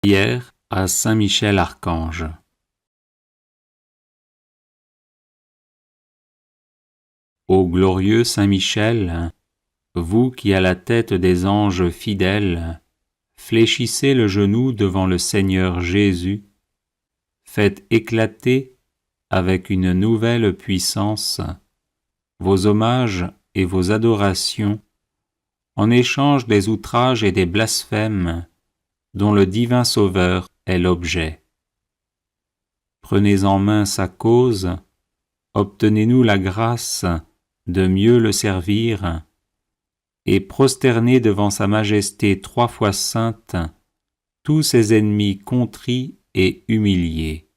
Prière à Saint Michel Archange. Ô glorieux Saint Michel, vous qui à la tête des anges fidèles fléchissez le genou devant le Seigneur Jésus, faites éclater avec une nouvelle puissance vos hommages et vos adorations en échange des outrages et des blasphèmes dont le divin Sauveur est l'objet. Prenez en main sa cause, obtenez-nous la grâce de mieux le servir, et prosternez devant sa majesté 3 fois sainte tous ses ennemis contrits et humiliés.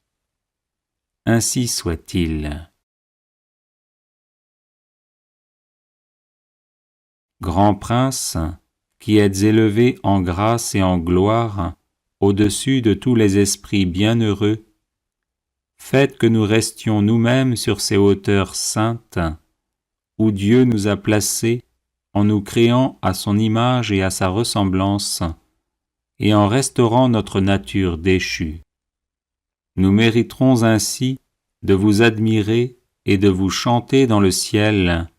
Ainsi soit-il. Grand Prince, qui êtes élevé en grâce et en gloire au-dessus de tous les esprits bienheureux, faites que nous restions nous-mêmes sur ces hauteurs saintes, où Dieu nous a placés en nous créant à son image et à sa ressemblance, et en restaurant notre nature déchue. Nous mériterons ainsi de vous admirer et de vous chanter dans le ciel,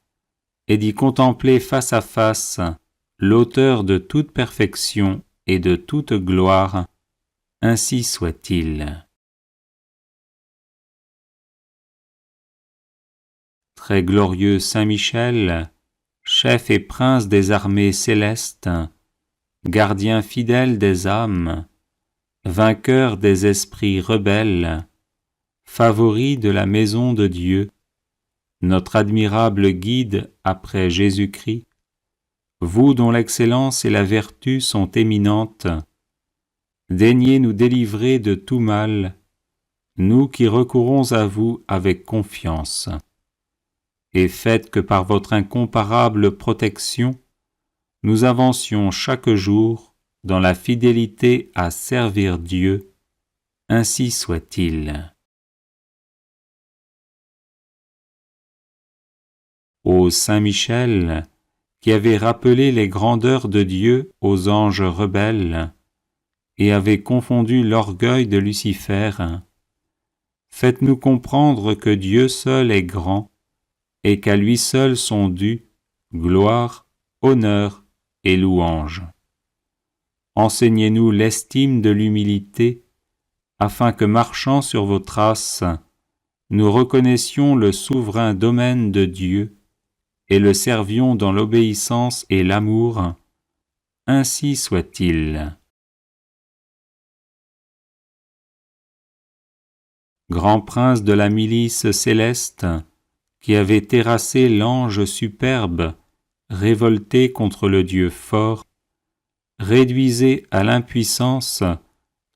et d'y contempler face à face l'auteur de toute perfection et de toute gloire. Ainsi soit-il. Très glorieux Saint Michel, chef et prince des armées célestes, gardien fidèle des âmes, vainqueur des esprits rebelles, favori de la maison de Dieu, notre admirable guide après Jésus-Christ, vous dont l'excellence et la vertu sont éminentes, daignez nous délivrer de tout mal, nous qui recourons à vous avec confiance. Et faites que par votre incomparable protection, nous avancions chaque jour dans la fidélité à servir Dieu. Ainsi soit-il. Ô Saint Michel, qui avez rappelé les grandeurs de Dieu aux anges rebelles et avez confondu l'orgueil de Lucifer, faites-nous comprendre que Dieu seul est grand et qu'à lui seul sont dus gloire, honneur et louange. Enseignez-nous l'estime de l'humilité, afin que, marchant sur vos traces, nous reconnaissions le souverain domaine de Dieu et le servions dans l'obéissance et l'amour. Ainsi soit-il. Grand prince de la milice céleste, qui avait terrassé l'ange superbe, révolté contre le Dieu fort, réduisez à l'impuissance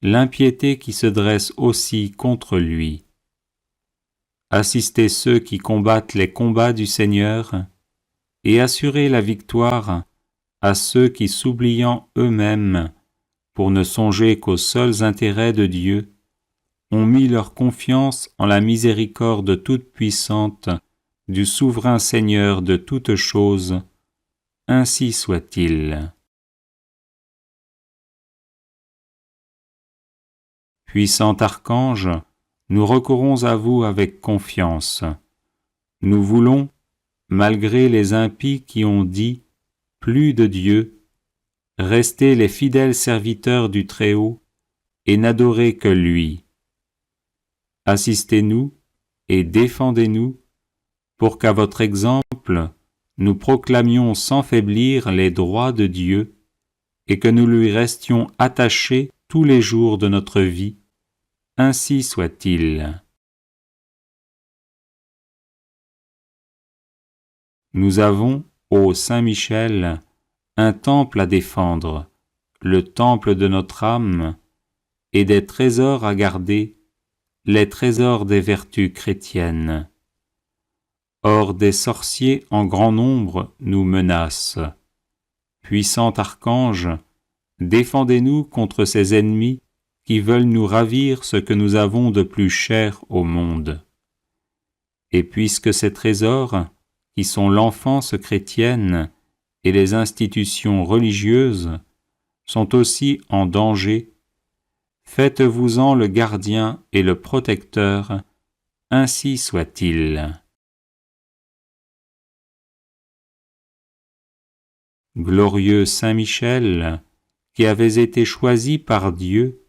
l'impiété qui se dresse aussi contre lui. Assistez ceux qui combattent les combats du Seigneur, et assurez la victoire à ceux qui, s'oubliant eux-mêmes, pour ne songer qu'aux seuls intérêts de Dieu, ont mis leur confiance en la miséricorde toute-puissante du souverain Seigneur de toutes choses. Ainsi soit-il. Puissant archange, nous recourons à vous avec confiance. Nous voulons, malgré les impies qui ont dit « plus de Dieu », rester les fidèles serviteurs du Très-Haut et n'adorer que lui. Assistez-nous et défendez-nous pour qu'à votre exemple, nous proclamions sans faiblir les droits de Dieu et que nous lui restions attachés tous les jours de notre vie. Ainsi soit-il. Nous avons, ô Saint Michel, un temple à défendre, le temple de notre âme, et des trésors à garder, les trésors des vertus chrétiennes. Or des sorciers en grand nombre nous menacent. Puissant archange, défendez-nous contre ces ennemis qui veulent nous ravir ce que nous avons de plus cher au monde. Et puisque ces trésors, qui sont l'enfance chrétienne et les institutions religieuses, sont aussi en danger, Faites-vous-en le gardien et le protecteur, ainsi soit-il. Glorieux Saint Michel, qui avez été choisi par Dieu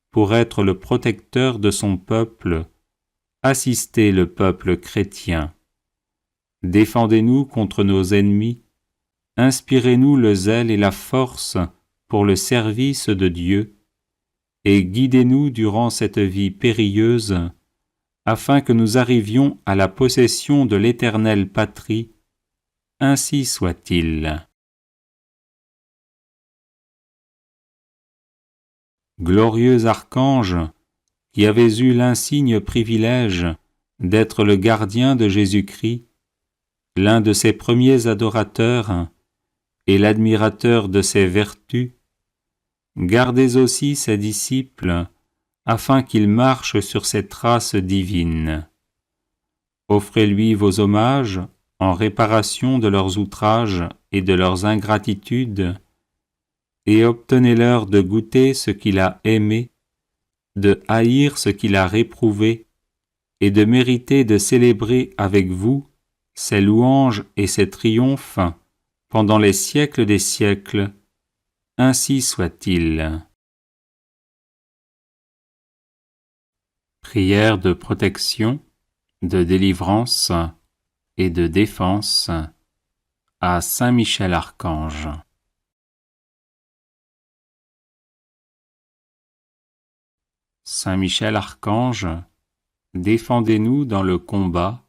pour être le protecteur de son peuple, assistez le peuple chrétien. Défendez-nous contre nos ennemis, inspirez-nous le zèle et la force pour le service de Dieu, et guidez-nous durant cette vie périlleuse, afin que nous arrivions à la possession de l'éternelle patrie, ainsi soit-il. Glorieux archange, qui avez eu l'insigne privilège d'être le gardien de Jésus-Christ, l'un de ses premiers adorateurs et l'admirateur de ses vertus, gardez aussi ses disciples, afin qu'ils marchent sur ses traces divines. Offrez-lui vos hommages en réparation de leurs outrages et de leurs ingratitudes, et obtenez-leur de goûter ce qu'il a aimé, de haïr ce qu'il a réprouvé, et de mériter de célébrer avec vous ses louanges et ses triomphes pendant les siècles des siècles, ainsi soit-il. Prière de protection, de délivrance et de défense à Saint Michel Archange. Saint Michel Archange, défendez-nous dans le combat,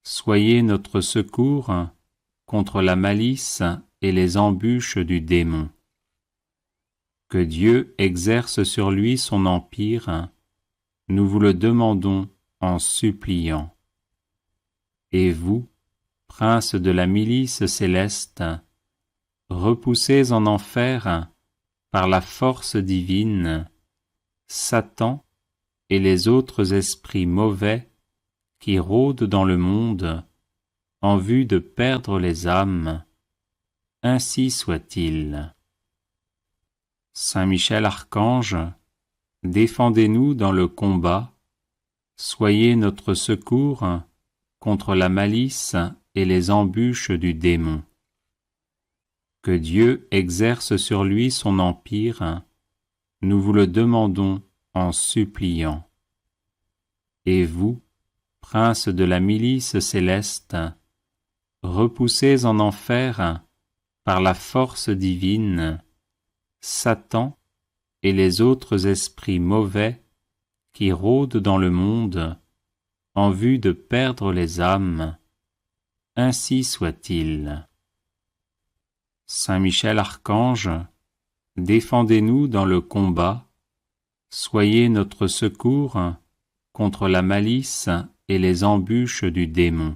soyez notre secours contre la malice et les embûches du démon. Que Dieu exerce sur lui son empire, nous vous le demandons en suppliant. Et vous, prince de la milice céleste, repoussez en enfer, par la force divine, Satan et les autres esprits mauvais qui rôdent dans le monde en vue de perdre les âmes, ainsi soit-il. Saint Michel Archange, défendez-nous dans le combat, soyez notre secours contre la malice et les embûches du démon. Que Dieu exerce sur lui son empire, nous vous le demandons en suppliant. Et vous, prince de la milice céleste, repoussez en enfer, par la force divine, Satan et les autres esprits mauvais qui rôdent dans le monde en vue de perdre les âmes, ainsi soit-il. Saint Michel Archange, défendez-nous dans le combat, soyez notre secours contre la malice et les embûches du démon.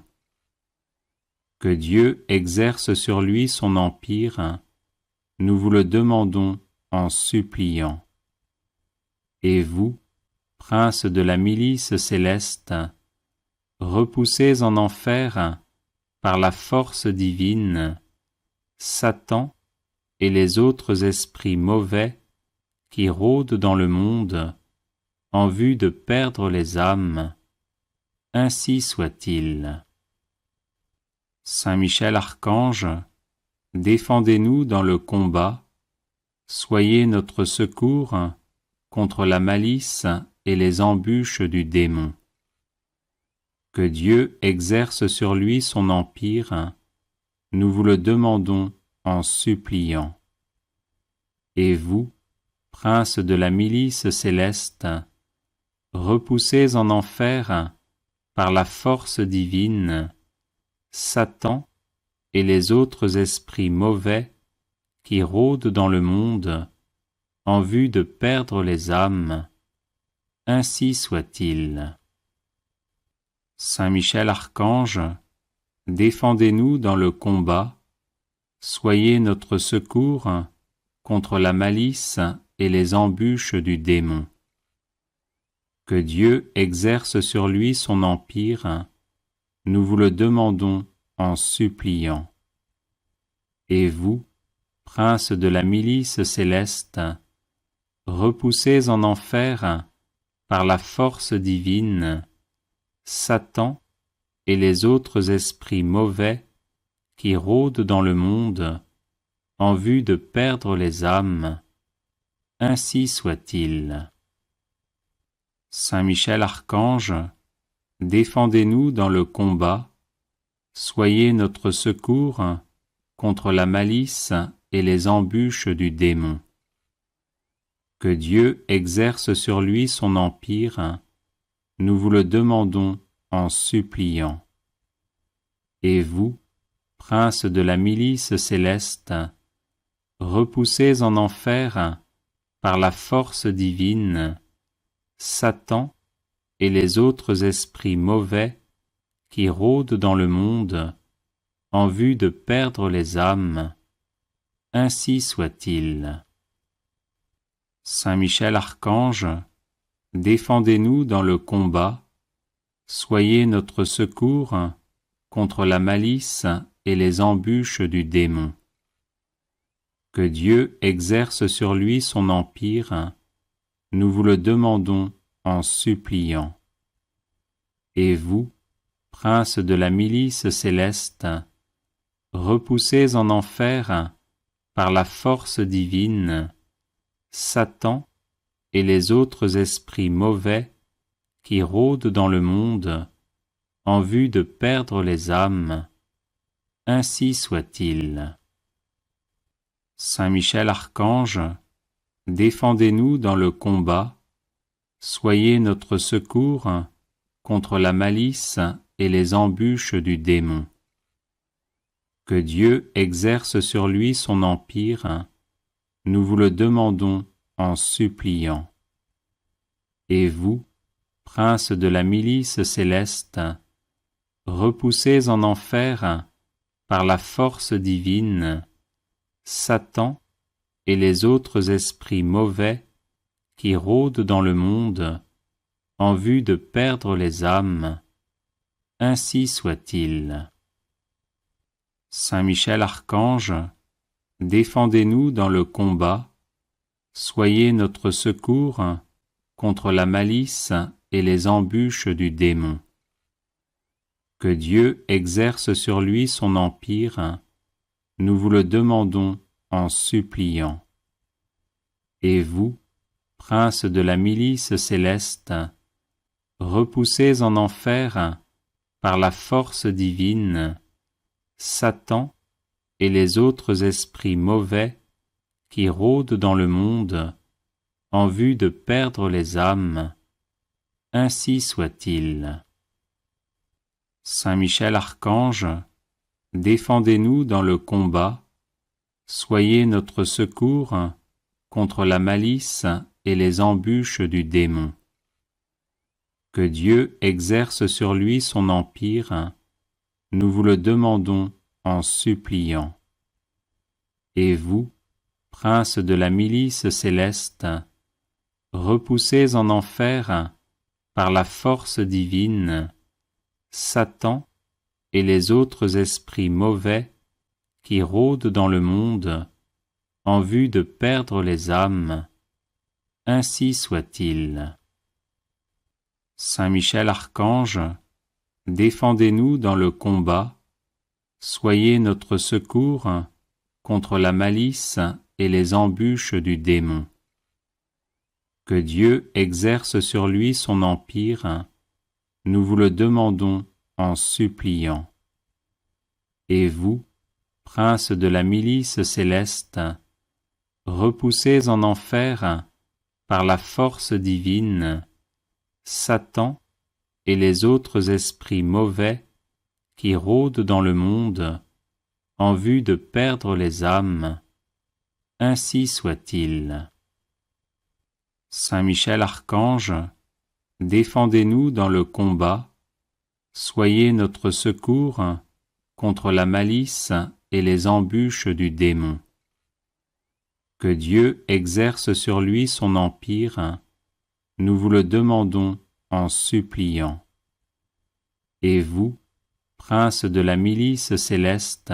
Que Dieu exerce sur lui son empire, nous vous le demandons en suppliant. Et vous, prince de la milice céleste, repoussez en enfer, par la force divine, Satan et les autres esprits mauvais qui rôdent dans le monde en vue de perdre les âmes, ainsi soit-il. Saint Michel Archange, défendez-nous dans le combat, soyez notre secours contre la malice et les embûches du démon. Que Dieu exerce sur lui son empire, nous vous le demandons en suppliant. Et vous, prince de la milice céleste, repoussez en enfer, par la force divine, Satan et les autres esprits mauvais qui rôdent dans le monde en vue de perdre les âmes, ainsi soit-il. Saint Michel Archange, défendez-nous dans le combat, soyez notre secours contre la malice et les embûches du démon. Que Dieu exerce sur lui son empire, nous vous le demandons en suppliant. Et vous, prince de la milice céleste, repoussez en enfer, par la force divine, Satan et les autres esprits mauvais qui rôdent dans le monde en vue de perdre les âmes. Ainsi soit-il. Saint Michel Archange, défendez-nous dans le combat, soyez notre secours contre la malice et les embûches du démon. Que Dieu exerce sur lui son empire, nous vous le demandons en suppliant. Et vous, prince de la milice céleste, repoussez en enfer, par la force divine, Satan et les autres esprits mauvais qui rôdent dans le monde en vue de perdre les âmes. Ainsi soit-il. Saint Michel Archange, défendez-nous dans le combat, soyez notre secours contre la malice et les embûches du démon. Que Dieu exerce sur lui son empire, nous vous le demandons en suppliant. Et vous, prince de la milice céleste, repoussez en enfer, par la force divine, Satan et les autres esprits mauvais qui rôdent dans le monde en vue de perdre les âmes. Ainsi soit-il. Saint Michel Archange, défendez-nous dans le combat, soyez notre secours contre la malice et les embûches du démon. Que Dieu exerce sur lui son empire, nous vous le demandons en suppliant. Et vous, prince de la milice céleste, repoussez en enfer, par la force divine, Satan et les autres esprits mauvais qui rôdent dans le monde en vue de perdre les âmes. Ainsi soit-il. Saint Michel Archange, défendez-nous dans le combat, soyez notre secours contre la malice et les embûches du démon. Que Dieu exerce sur lui son empire, nous vous le demandons en suppliant. Et vous, prince de la milice céleste, repoussez en enfer, par la force divine, Satan et les autres esprits mauvais qui rôdent dans le monde en vue de perdre les âmes. Ainsi soit-il. Saint Michel Archange, défendez-nous dans le combat, soyez notre secours contre la malice et les embûches du démon. Que Dieu exerce sur lui son empire, nous vous le demandons en suppliant. Et vous, prince de la milice céleste, repoussez en enfer, par la force divine, Satan et les autres esprits mauvais qui rôdent dans le monde en vue de perdre les âmes. Ainsi soit-il. Saint Michel Archange, défendez-nous dans le combat, soyez notre secours contre la malice et les embûches du démon. Que Dieu exerce sur lui son empire, nous vous le demandons en suppliant. Et vous, prince de la milice céleste, repoussez en enfer, par la force divine, Satan et les autres esprits mauvais qui rôdent dans le monde en vue de perdre les âmes. Ainsi soit-il. Saint Michel Archange, défendez-nous dans le combat, soyez notre secours contre la malice et les embûches du démon. Que Dieu exerce sur lui son empire, nous vous le demandons en suppliant. Et vous, prince de la milice céleste,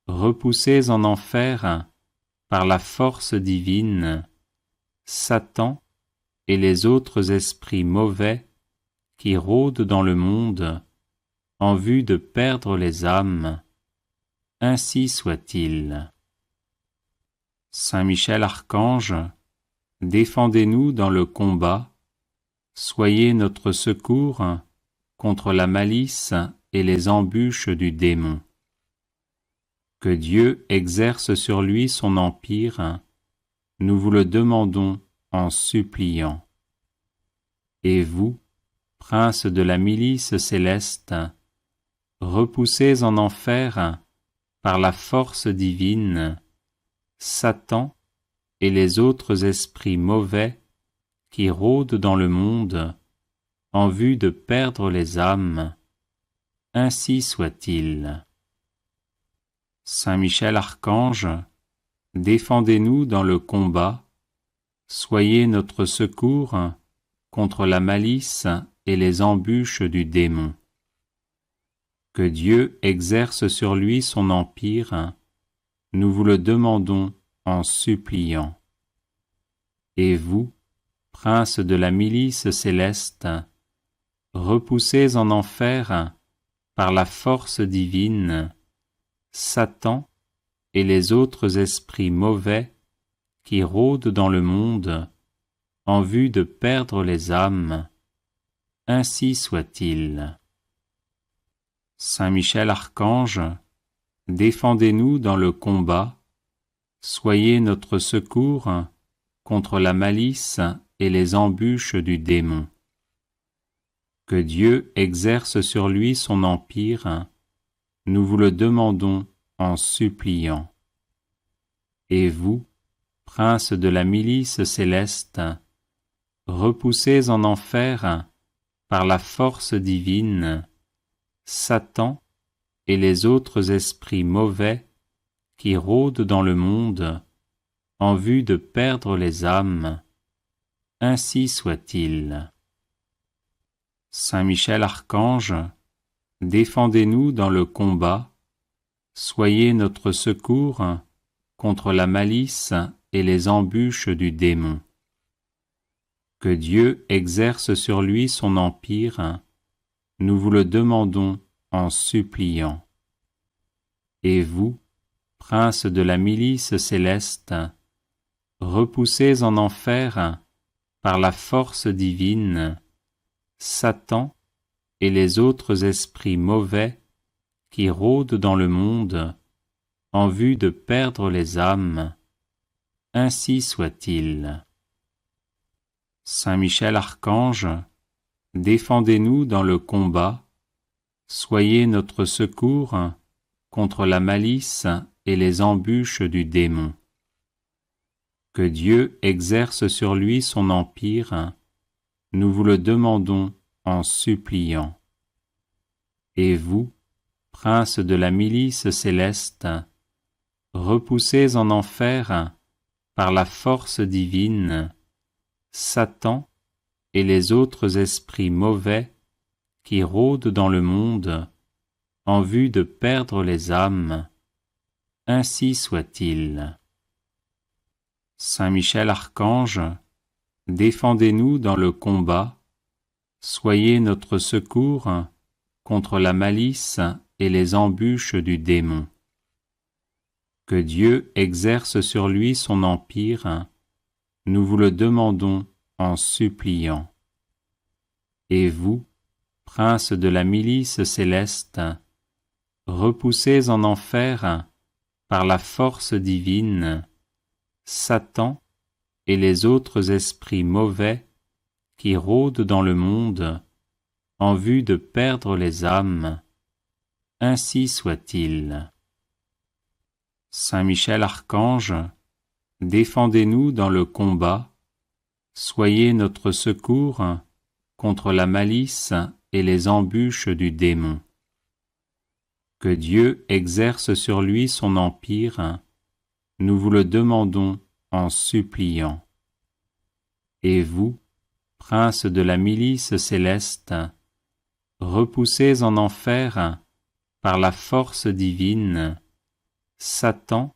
repoussez en enfer, par la force divine, Satan et les autres esprits mauvais qui rôdent dans le monde en vue de perdre les âmes. Ainsi soit-il. Saint Michel Archange, défendez-nous dans le combat, soyez notre secours contre la malice et les embûches du démon. Que Dieu exerce sur lui son empire, nous vous le demandons en suppliant. Et vous, prince de la milice céleste, repoussez en enfer, par la force divine, Satan et les autres esprits mauvais qui rôdent dans le monde en vue de perdre les âmes. Ainsi soit-il. Saint Michel Archange, défendez-nous dans le combat, soyez notre secours contre la malice et les embûches du démon. Que Dieu exerce sur lui son empire, nous vous le demandons en suppliant. Et vous, prince de la milice céleste, repoussez en enfer, par la force divine, Satan et les autres esprits mauvais qui rôdent dans le monde en vue de perdre les âmes. Ainsi soit-il. Saint Michel Archange, défendez-nous dans le combat, soyez notre secours contre la malice et les embûches du démon. Que Dieu exerce sur lui son empire, nous vous le demandons en suppliant. Et vous, prince de la milice céleste, repoussez en enfer, par la force divine, Satan et les autres esprits mauvais qui rôdent dans le monde en vue de perdre les âmes. Ainsi soit-il. Saint Michel Archange, défendez-nous dans le combat, soyez notre secours contre la malice et les embûches du démon. Que Dieu exerce sur lui son empire, nous vous le demandons en suppliant. Et vous, prince de la milice céleste, repoussez en enfer, par la force divine, Satan et les autres esprits mauvais qui rôdent dans le monde en vue de perdre les âmes. Ainsi soit-il. Saint Michel Archange, défendez-nous dans le combat, soyez notre secours contre la malice et les embûches du démon. Que Dieu exerce sur lui son empire, nous vous le demandons en suppliant. Et vous, prince de la milice céleste, repoussez en enfer, par la force divine, Satan et les autres esprits mauvais qui rôdent dans le monde en vue de perdre les âmes. Ainsi soit-il. Saint Michel Archange, défendez-nous dans le combat, soyez notre secours contre la malice et les embûches du démon. Que Dieu exerce sur lui son empire, nous vous le demandons en suppliant. Et vous, prince de la milice céleste, repoussez en enfer, par la force divine, Satan et les autres esprits mauvais qui rôdent dans le monde en vue de perdre les âmes. Ainsi soit-il. Saint Michel Archange, défendez-nous dans le combat, soyez notre secours contre la malice et les embûches du démon. Que Dieu exerce sur lui son empire, nous vous le demandons en suppliant. Et vous, prince de la milice céleste, repoussez en enfer, par la force divine, Satan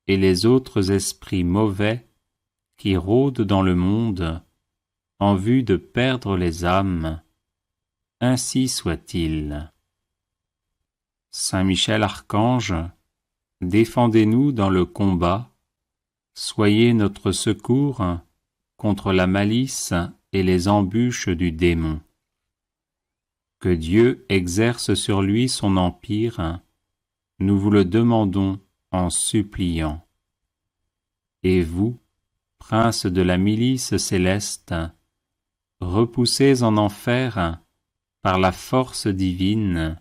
et les autres esprits mauvais qui rôdent dans le monde en vue de perdre les âmes, ainsi soit-il. Saint Michel Archange, défendez-nous dans le combat, soyez notre secours contre la malice et les embûches du démon. Que Dieu exerce sur lui son empire, nous vous le demandons en suppliant. Et vous, prince de la milice céleste, repoussez en enfer, par la force divine,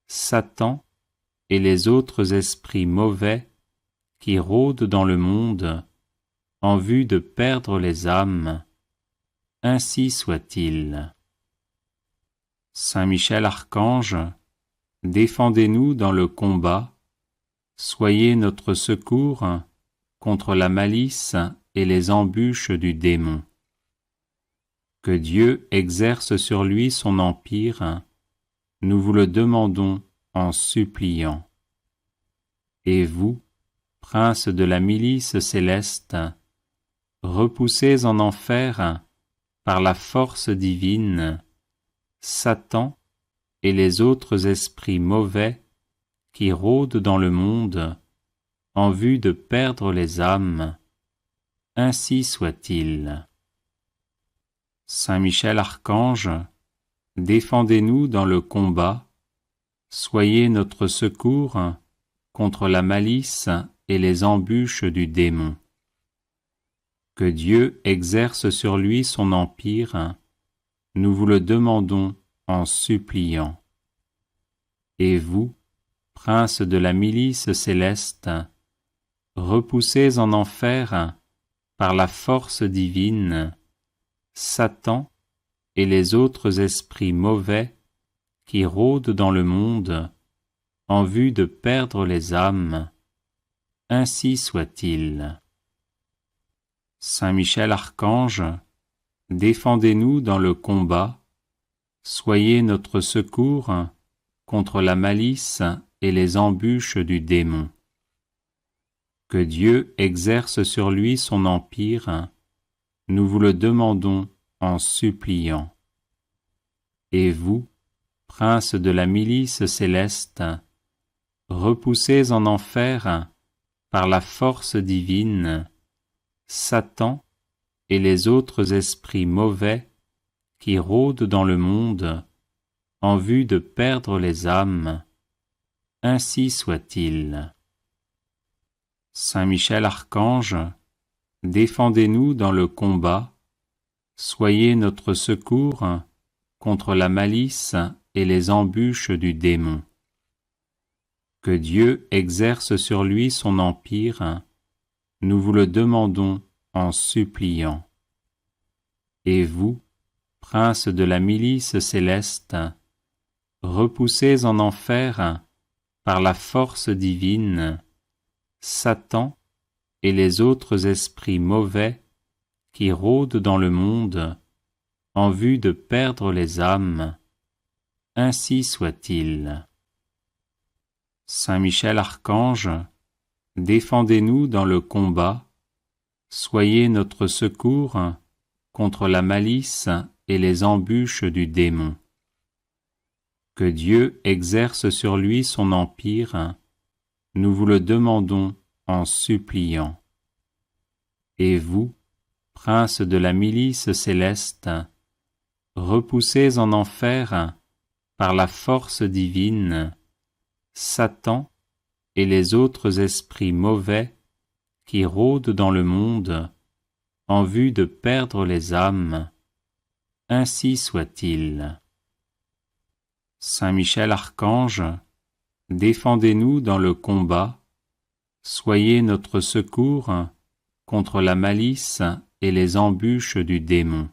Satan et les autres esprits mauvais qui rôdent dans le monde en vue de perdre les âmes, ainsi soit-il. Saint Michel Archange, défendez-nous dans le combat, soyez notre secours contre la malice et les embûches du démon. Que Dieu exerce sur lui son empire, nous vous le demandons en suppliant. Et vous, prince de la milice céleste, repoussez en enfer, par la force divine, Satan et les autres esprits mauvais qui rôdent dans le monde en vue de perdre les âmes, ainsi soit-il. Saint Michel Archange, défendez-nous dans le combat, soyez notre secours contre la malice et les embûches du démon. Que Dieu exerce sur lui son empire, nous vous le demandons en suppliant. Et vous, prince de la milice céleste, repoussez en enfer, par la force divine, Satan et les autres esprits mauvais qui rôdent dans le monde en vue de perdre les âmes, ainsi soit-il. Saint Michel Archange, défendez-nous dans le combat, soyez notre secours contre la malice et les embûches du démon. Que Dieu exerce sur lui son empire, nous vous le demandons en suppliant. Et vous, prince de la milice céleste, repoussez en enfer, par la force divine, Satan et les autres esprits mauvais qui rôdent dans le monde en vue de perdre les âmes, ainsi soit-il. Saint Michel Archange, défendez-nous dans le combat, soyez notre secours contre la malice et les embûches du démon. Que Dieu exerce sur lui son empire, nous vous le demandons en suppliant. Et vous, prince de la milice céleste, repoussez en enfer, par la force divine, Satan et les autres esprits mauvais qui rôdent dans le monde en vue de perdre les âmes, ainsi soit-il. Saint Michel Archange, défendez-nous dans le combat, soyez notre secours contre la malice et les embûches du démon. Que Dieu exerce sur lui son empire, nous vous le demandons en suppliant. Et vous, prince de la milice céleste, repoussez en enfer, par la force divine, Satan et les autres esprits mauvais qui rôdent dans le monde en vue de perdre les âmes, ainsi soit-il. Saint Michel Archange, défendez-nous dans le combat, soyez notre secours contre la malice et les embûches du démon.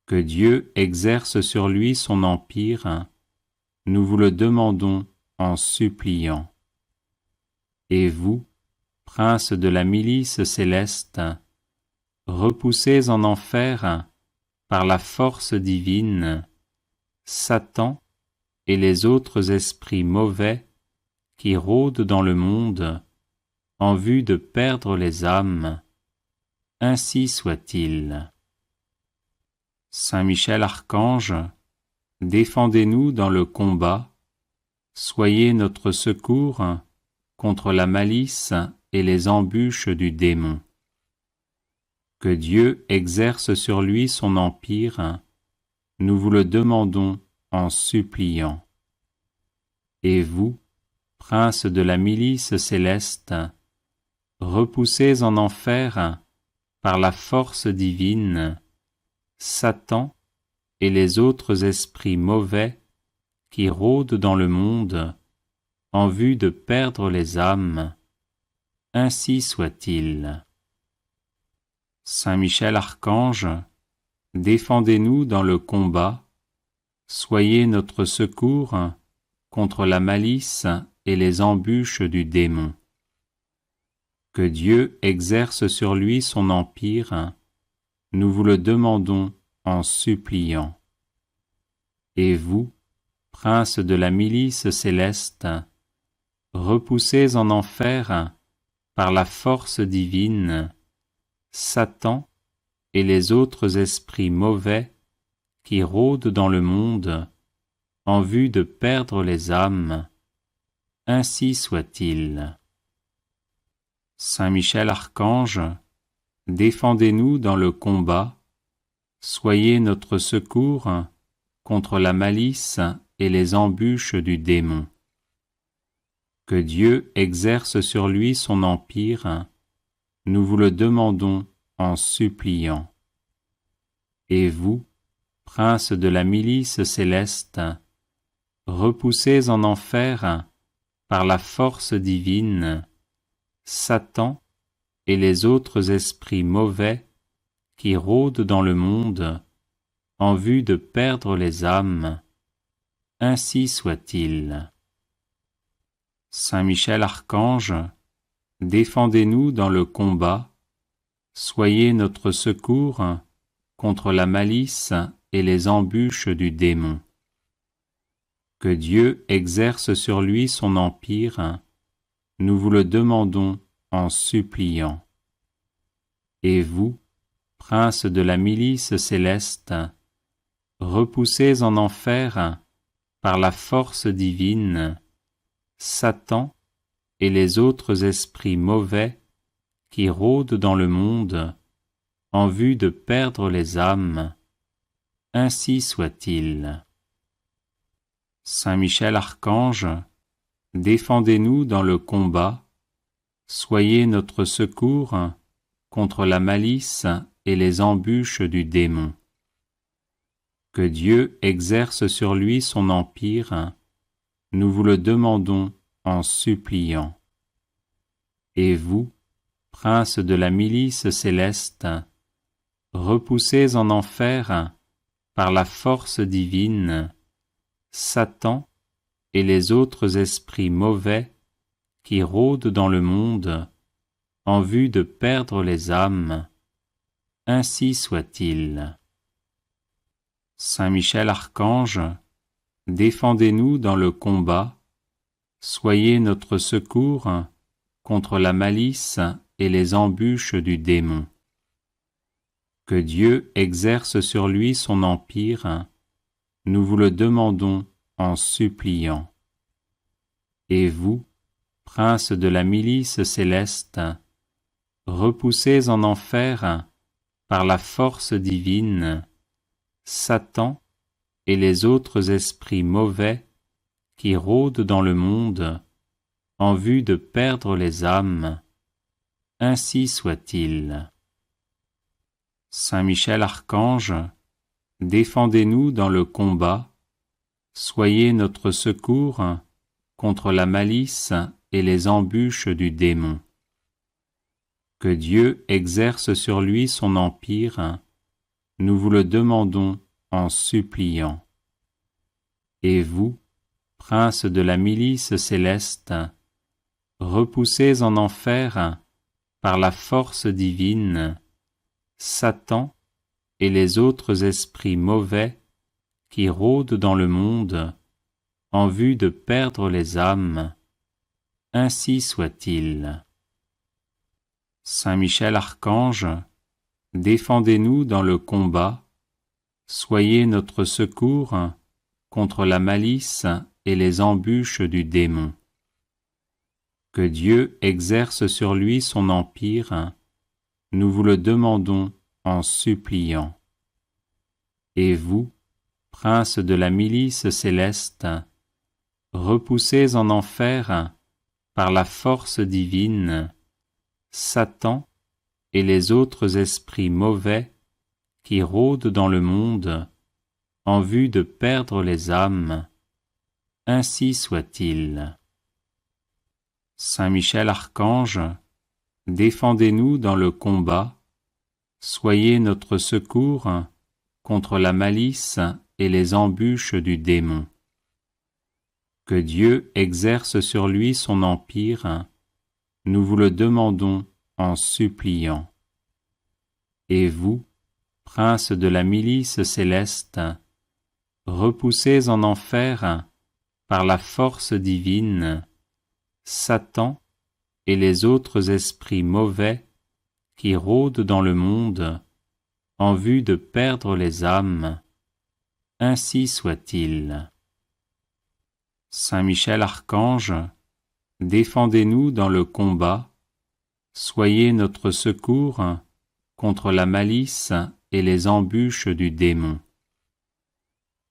Que Dieu exerce sur lui son empire, nous vous le demandons en suppliant. Et vous, prince de la milice céleste, repoussez en enfer, par la force divine, Satan et les autres esprits mauvais qui rôdent dans le monde en vue de perdre les âmes, ainsi soit-il. Saint Michel Archange, défendez-nous dans le combat, soyez notre secours contre la malice et les embûches du démon. Que Dieu exerce sur lui son empire, nous vous le demandons en suppliant. Et vous, prince de la milice céleste, repoussez en enfer, par la force divine, Satan et les autres esprits mauvais qui rôdent dans le monde en vue de perdre les âmes. Ainsi soit-il. Saint Michel Archange, défendez-nous dans le combat, soyez notre secours contre la malice et les embûches du démon. Que Dieu exerce sur lui son empire, nous vous le demandons en suppliant. Et vous, prince de la milice céleste, repoussez en enfer, par la force divine, Satan et les autres esprits mauvais qui rôdent dans le monde en vue de perdre les âmes. Ainsi soit-il. Saint Michel Archange, défendez-nous dans le combat, soyez notre secours contre la malice et les embûches du démon. Que Dieu exerce sur lui son empire, nous vous le demandons en suppliant. Et vous, prince de la milice céleste, repoussez en enfer, par la force divine, Satan et les autres esprits mauvais qui rôdent dans le monde en vue de perdre les âmes. Ainsi soit-il. Saint Michel Archange, défendez-nous dans le combat, soyez notre secours contre la malice et les embûches du démon. Que Dieu exerce sur lui son empire, nous vous le demandons en suppliant. Et vous, prince de la milice céleste, repoussez en enfer, par la force divine, Satan et les autres esprits mauvais qui rôdent dans le monde en vue de perdre les âmes. Ainsi soit-il. Saint Michel Archange, défendez-nous dans le combat, soyez notre secours contre la malice et les embûches du démon. Que Dieu exerce sur lui son empire, nous vous le demandons en suppliant. Et vous, prince de la milice céleste, repoussez en enfer, par la force divine, Satan et les autres esprits mauvais qui rôdent dans le monde en vue de perdre les âmes. Ainsi soit-il. Saint Michel Archange, défendez-nous dans le combat, soyez notre secours contre la malice et les embûches du démon. Que Dieu exerce sur lui son empire, nous vous le demandons en suppliant. Et vous, prince de la milice céleste, repoussez en enfer, par la force divine, Satan et les autres esprits mauvais qui rôdent dans le monde en vue de perdre les âmes. Ainsi soit-il. Saint Michel Archange, défendez-nous dans le combat, soyez notre secours contre la malice et les embûches du démon. Que Dieu exerce sur lui son empire, nous vous le demandons en suppliant. Et vous, prince de la milice céleste, repoussez en enfer, par la force divine, Satan et les autres esprits mauvais qui rôdent dans le monde en vue de perdre les âmes. Ainsi soit-il. Saint Michel Archange, défendez-nous dans le combat, soyez notre secours contre la malice et les embûches du démon. Que Dieu exerce sur lui son empire, nous vous le demandons en suppliant. Et vous, princes de la milice céleste, repoussez en enfer, par la force divine, Satan et les autres esprits mauvais qui rôdent dans le monde en vue de perdre les âmes. Ainsi soit-il. Saint Michel Archange, défendez-nous dans le combat, soyez notre secours contre la malice et les embûches du démon. Que Dieu exerce sur lui son empire, nous vous le demandons en suppliant. Et vous, princes de la milice céleste, repoussez en enfer, par la force divine, Satan et les autres esprits mauvais qui rôdent dans le monde en vue de perdre les âmes. Ainsi soit-il. Saint Michel Archange, défendez-nous dans le combat, soyez notre secours contre la malice et les embûches du démon.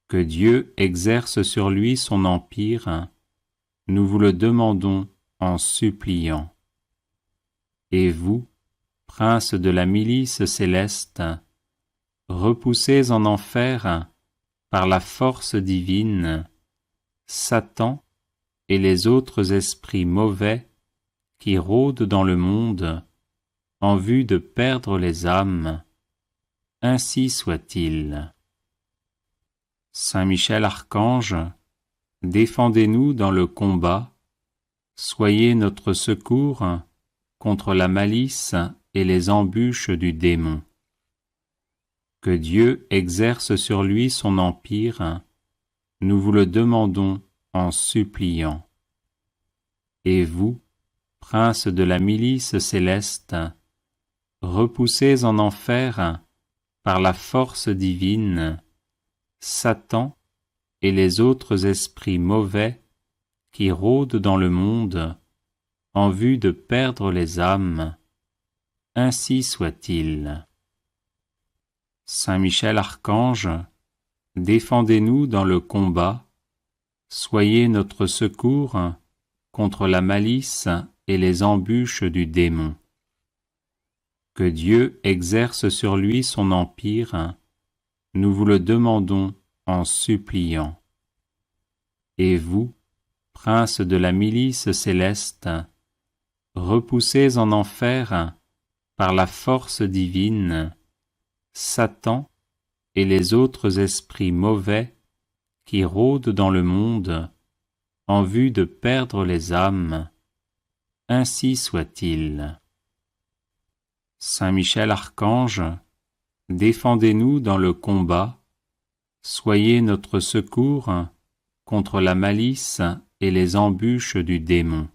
Que Dieu exerce sur lui son empire, nous vous le demandons en suppliant. Et vous, princes de la milice céleste, repoussez en enfer, par la force divine, Satan et les autres esprits mauvais qui rôdent dans le monde en vue de perdre les âmes. Ainsi soit-il. Saint Michel Archange, défendez-nous dans le combat, soyez notre secours contre la malice et les embûches du démon. Que Dieu exerce sur lui son empire, nous vous le demandons en suppliant. Et vous, princes de la milice céleste, repoussez en enfer, par la force divine, Satan et les autres esprits mauvais qui rôdent dans le monde en vue de perdre les âmes. Ainsi soit-il. Saint Michel Archange, défendez-nous dans le combat, soyez notre secours contre la malice et les embûches du démon. Que Dieu exerce sur lui son empire, nous vous le demandons en suppliant. Et vous, princes de la milice céleste, repoussez en enfer, par la force divine, Satan et les autres esprits mauvais qui rôdent dans le monde en vue de perdre les âmes. Ainsi soit-il. Saint Michel Archange, défendez-nous dans le combat, soyez notre secours contre la malice et les embûches du démon.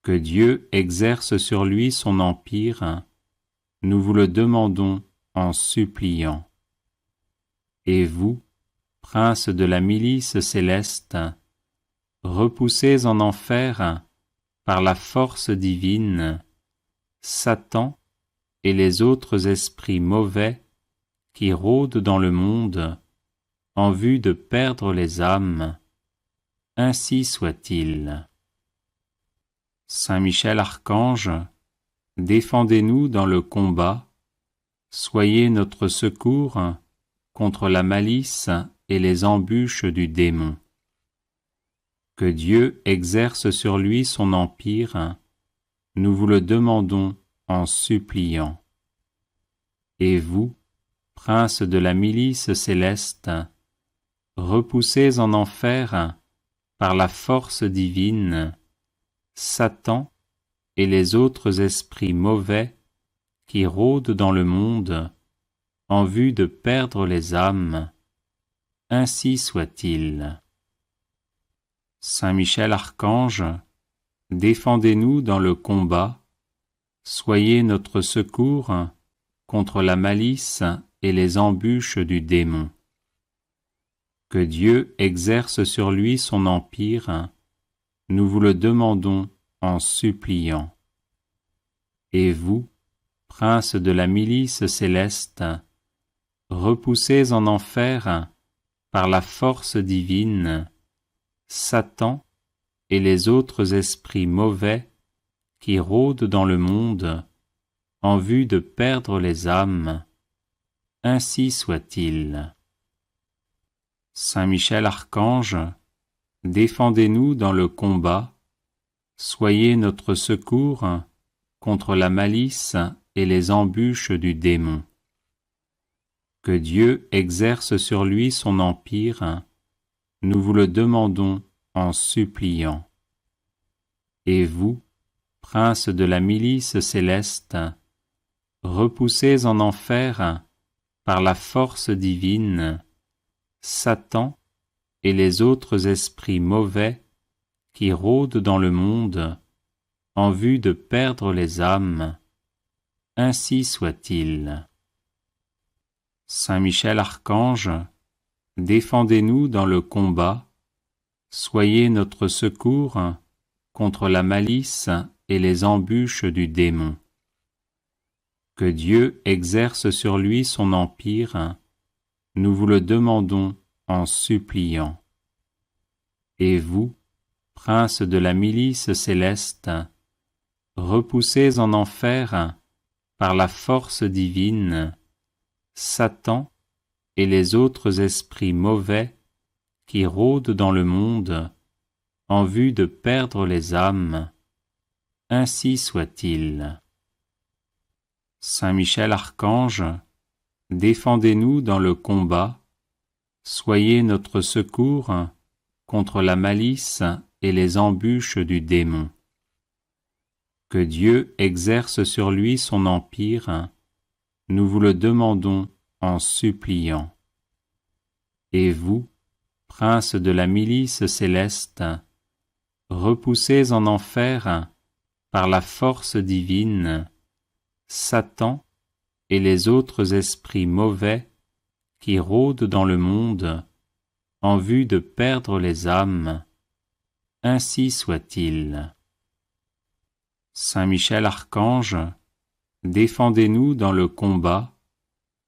Que Dieu exerce sur lui son empire, nous vous le demandons en suppliant. Et vous, princes de la milice céleste, repoussez en enfer, par la force divine, Satan et les autres esprits mauvais qui rôdent dans le monde en vue de perdre les âmes. Ainsi soit-il. Saint Michel Archange, défendez-nous dans le combat, soyez notre secours contre la malice et les embûches du démon. Que Dieu exerce sur lui son empire, nous vous le demandons en suppliant. Et vous, princes de la milice céleste, repoussez en enfer, par la force divine, Satan et les autres esprits mauvais qui rôdent dans le monde en vue de perdre les âmes. Ainsi soit-il. Saint Michel Archange, défendez-nous dans le combat, soyez notre secours contre la malice et les embûches du démon. Que Dieu exerce sur lui son empire, nous vous le demandons en suppliant. Et vous, princes de la milice céleste, repoussez en enfer, par la force divine, Satan et les autres esprits mauvais qui rôdent dans le monde en vue de perdre les âmes. Ainsi soit-il. Saint Michel Archange, défendez-nous dans le combat, soyez notre secours contre la malice et les embûches du démon. Que Dieu exerce sur lui son empire, nous vous le demandons en suppliant. Et vous, princes de la milice céleste, repoussez en enfer, par la force divine, Satan et les autres esprits mauvais qui rôdent dans le monde en vue de perdre les âmes. Ainsi soit-il. Saint Michel Archange, défendez-nous dans le combat, soyez notre secours contre la malice et les embûches du démon. Que Dieu exerce sur lui son empire, nous vous le demandons en suppliant. Et vous, princes de la milice céleste, repoussez en enfer, par la force divine, Satan et les autres esprits mauvais qui rôdent dans le monde en vue de perdre les âmes. Ainsi soit-il. Saint Michel Archange, défendez-nous dans le combat, soyez notre secours contre la malice et les embûches du démon. Que Dieu exerce sur lui son empire, nous vous le demandons en suppliant. Et vous, princes de la milice céleste, repoussez en enfer, par la force divine, Satan et les autres esprits mauvais qui rôdent dans le monde en vue de perdre les âmes. Ainsi soit-il. Saint Michel Archange, défendez-nous dans le combat,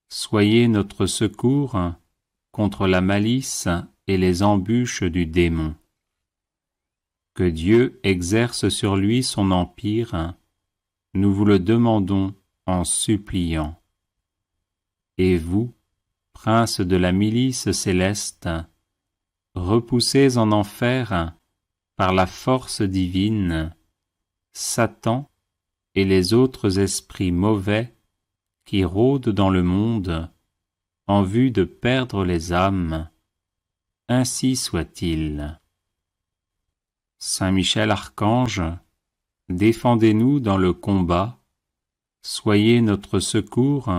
soyez notre secours contre la malice et les embûches du démon. Que Dieu exerce sur lui son empire, nous vous le demandons en suppliant. Et vous, princes de la milice céleste, repoussez en enfer, par la force divine, Satan et les autres esprits mauvais qui rôdent dans le monde en vue de perdre les âmes. Ainsi soit-il. Saint Michel Archange, défendez-nous dans le combat, soyez notre secours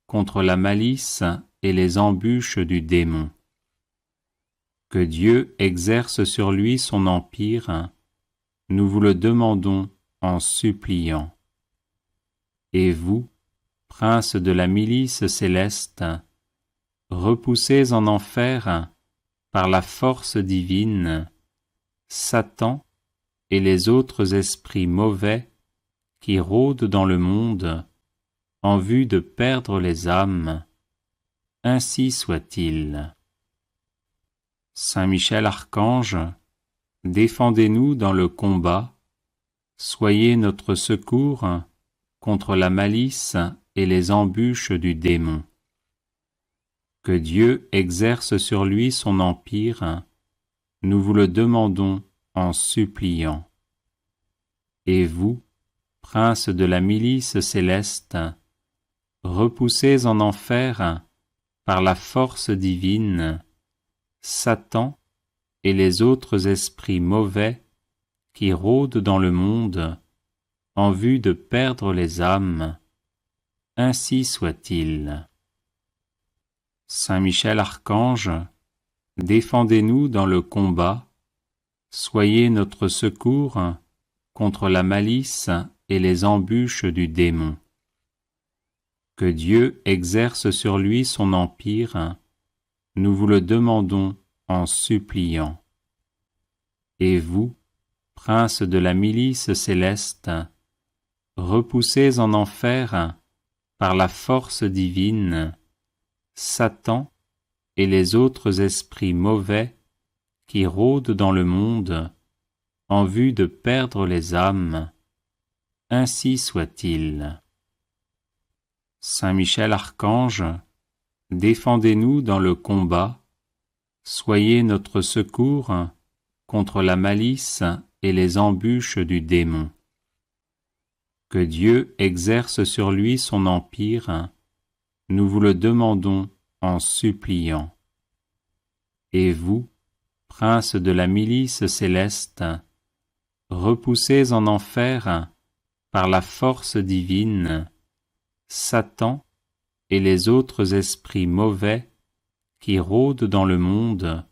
contre la malice et les embûches du démon. Que Dieu exerce sur lui son empire, nous vous le demandons en suppliant. Et vous, princes de la milice céleste, repoussez en enfer, par la force divine, Satan et les autres esprits mauvais qui rôdent dans le monde en vue de perdre les âmes. Ainsi soit-il. Saint Michel Archange, défendez-nous dans le combat, soyez notre secours contre la malice et les embûches du démon. Que Dieu exerce sur lui son empire, nous vous le demandons en suppliant. Et vous, princes de la milice céleste, repoussez en enfer, par la force divine, Satan et les autres esprits mauvais qui rôdent dans le monde en vue de perdre les âmes. Ainsi soit-il. Saint Michel Archange, défendez-nous dans le combat, soyez notre secours contre la malice et les embûches du démon. Que Dieu exerce sur lui son empire, nous vous le demandons en suppliant. Et vous, princes de la milice céleste, repoussés en enfer par la force divine, Satan et les autres esprits mauvais qui rôdent dans le monde en vue de perdre les âmes, ainsi soit-il. Saint Michel Archange, défendez-nous dans le combat, soyez notre secours contre la malice et les embûches du démon. Que Dieu exerce sur lui son empire, nous vous le demandons en suppliant. Et vous, princes de la milice céleste, repoussés en enfer par la force divine, Satan et les autres esprits mauvais qui rôdent dans le monde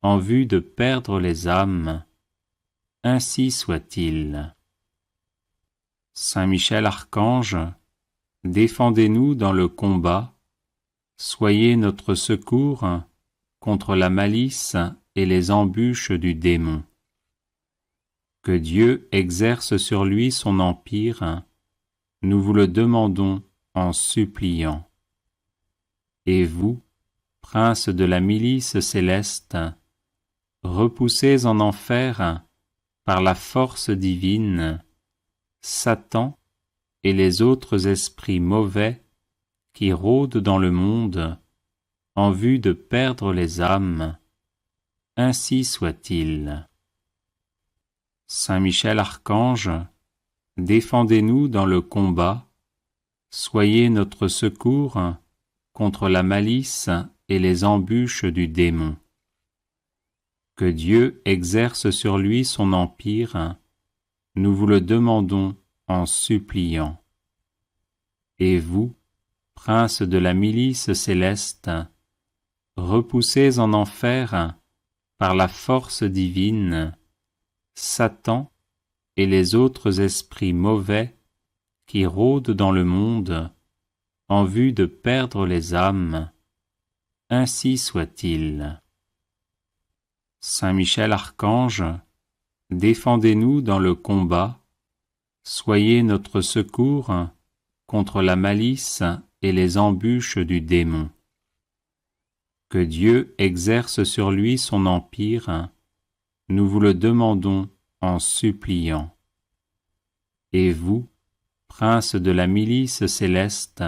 en vue de perdre les âmes, ainsi soit-il. Saint Michel Archange, défendez-nous dans le combat, soyez notre secours contre la malice et les embûches du démon. Que Dieu exerce sur lui son empire, nous vous le demandons en suppliant. Et vous, princes de la milice céleste, repoussés en enfer par la force divine, Satan et les autres esprits mauvais qui rôdent dans le monde en vue de perdre les âmes, ainsi soit-il. Saint Michel Archange, défendez-nous dans le combat, soyez notre secours contre la malice et les embûches du démon. Que Dieu exerce sur lui son empire, nous vous le demandons en suppliant. Et vous, princes de la milice céleste, repoussés en enfer par la force divine, Satan et les autres esprits mauvais qui rôdent dans le monde en vue de perdre les âmes, ainsi soit-il. Saint Michel Archange, défendez-nous dans le combat, soyez notre secours contre la malice et les embûches du démon. Que Dieu exerce sur lui son empire, nous vous le demandons en suppliant. Et vous, princes de la milice céleste,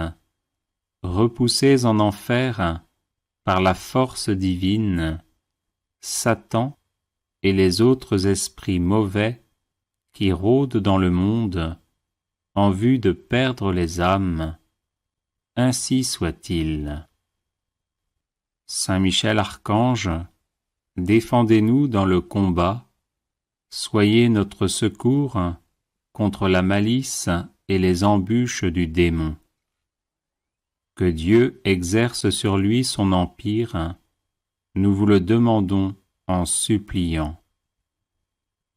repoussés en enfer par la force divine, Satan et les autres esprits mauvais qui rôdent dans le monde en vue de perdre les âmes, ainsi soit-il. Saint Michel Archange, défendez-nous dans le combat, soyez notre secours contre la malice et les embûches du démon. Que Dieu exerce sur lui son empire, nous vous le demandons en suppliant.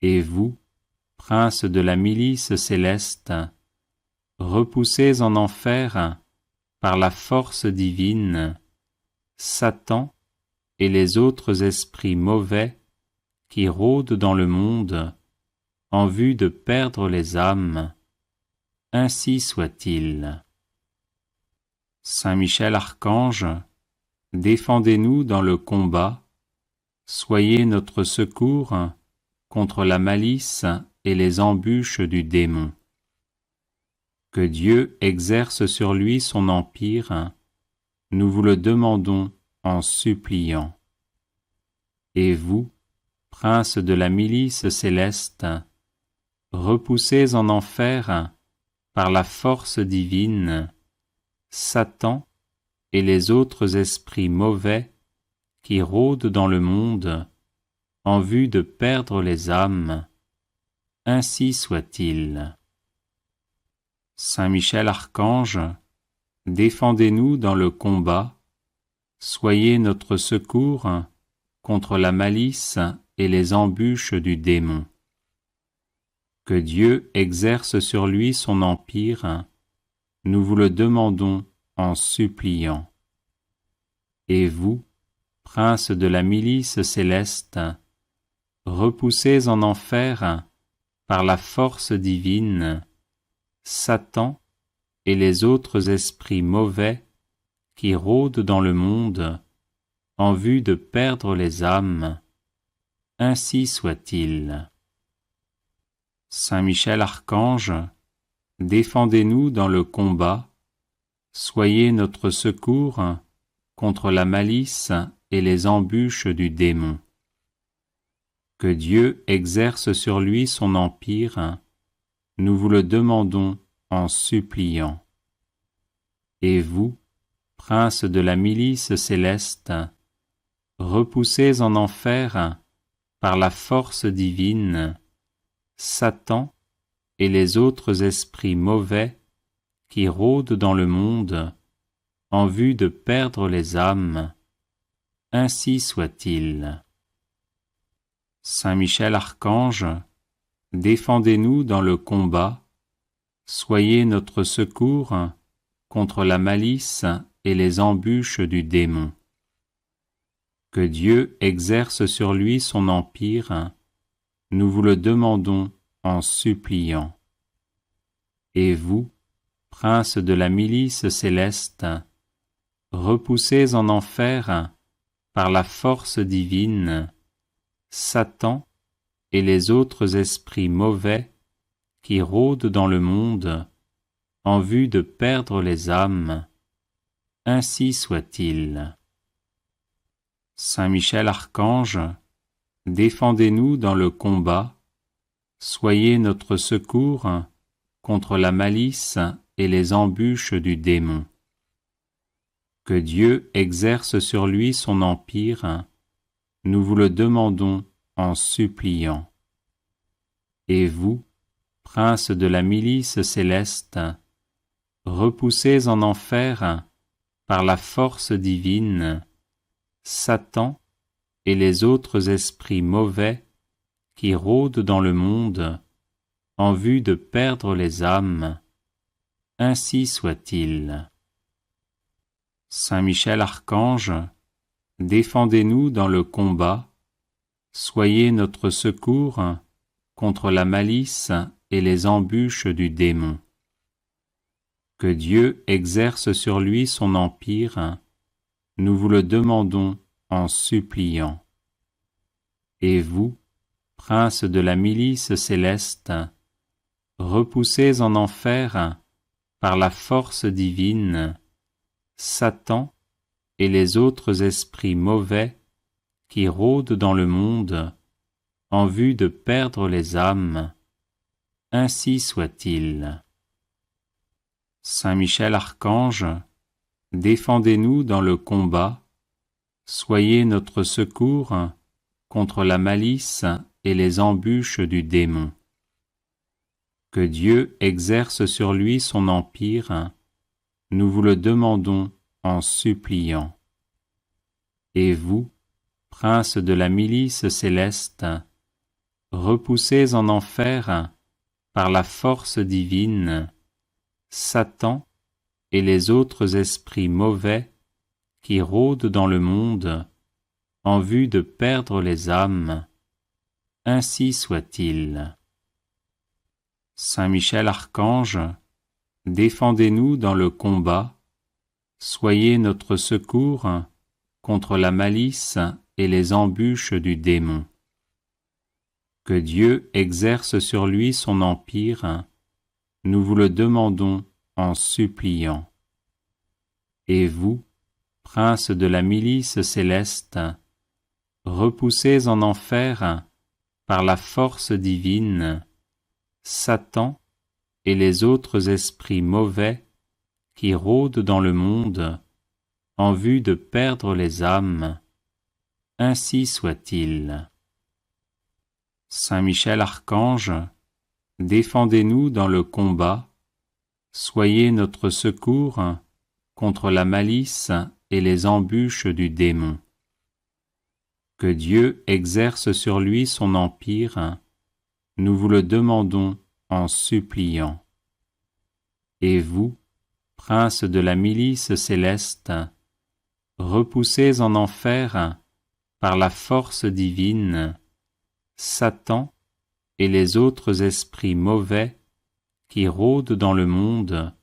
Et vous, princes de la milice céleste, repoussés en enfer par la force divine, Satan et les autres esprits mauvais qui rôdent dans le monde en vue de perdre les âmes, ainsi soit-il. Saint Michel Archange, défendez-nous dans le combat, soyez notre secours contre la malice et les embûches du démon. Que Dieu exerce sur lui son empire, nous vous le demandons en suppliant. Et vous, princes de la milice céleste, repoussés en enfer par la force divine, Satan et les autres esprits mauvais qui rôdent dans le monde en vue de perdre les âmes, ainsi soit-il. Saint Michel Archange, défendez-nous dans le combat, soyez notre secours contre la malice et les embûches du démon. Que Dieu exerce sur lui son empire, nous vous le demandons en suppliant. Et vous, prince de la milice céleste, repoussez en enfer, par la force divine, Satan et les autres esprits mauvais qui rôdent dans le monde en vue de perdre les âmes. Ainsi soit-il. Saint Michel Archange, défendez-nous dans le combat, soyez notre secours contre la malice et les embûches du démon. Que Dieu exerce sur lui son empire, nous vous le demandons en suppliant. Et vous, prince de la milice céleste, repoussez en enfer, par la force divine, Satan et les autres esprits mauvais qui rôdent dans le monde en vue de perdre les âmes. Ainsi soit-il. Saint Michel Archange, défendez-nous dans le combat, soyez notre secours contre la malice et les embûches du démon. Que Dieu exerce sur lui son empire, nous vous le demandons en suppliant. Et vous, prince de la milice céleste, repoussez en enfer, par la force divine, Satan et les autres esprits mauvais qui rôdent dans le monde en vue de perdre les âmes. Ainsi soit-il. Saint Michel Archange, défendez-nous dans le combat, soyez notre secours contre la malice et les embûches du démon. Que Dieu exerce sur lui son empire, nous vous le demandons en suppliant. Et vous, prince de la milice céleste, repoussez en enfer, par la force divine, Satan et les autres esprits mauvais qui rôdent dans le monde en vue de perdre les âmes. Ainsi soit-il. Saint Michel Archange, défendez-nous dans le combat, soyez notre secours contre la malice et les embûches du démon. Que Dieu exerce sur lui son empire, nous vous le demandons en suppliant. Et vous, prince de la milice céleste, repoussez en enfer, par la force divine, Satan et les autres esprits mauvais qui rôdent dans le monde en vue de perdre les âmes. Ainsi soit-il. Saint Michel Archange, défendez-nous dans le combat, soyez notre secours contre la malice et les embûches du démon. Que Dieu exerce sur lui son empire, nous vous le demandons en suppliant. Et vous, prince de la milice céleste, repoussez en enfer, par la force divine, Satan et les autres esprits mauvais qui rôdent dans le monde en vue de perdre les âmes. Ainsi soit-il. Saint Michel Archange, défendez-nous dans le combat, soyez notre secours contre la malice et les embûches du démon. Que Dieu exerce sur lui son empire, nous vous le demandons en suppliant. Et vous, prince de la milice céleste, repoussez en enfer, par la force divine, Satan et les autres esprits mauvais qui rôdent dans le monde en vue de perdre les âmes. Ainsi soit-il. Saint Michel Archange, défendez-nous dans le combat, soyez notre secours contre la malice et les embûches du démon. Que Dieu exerce sur lui son empire, nous vous le demandons en suppliant. Et vous, princes de la milice céleste, repoussés en enfer par la force divine, Satan et les autres esprits mauvais qui rôdent dans le monde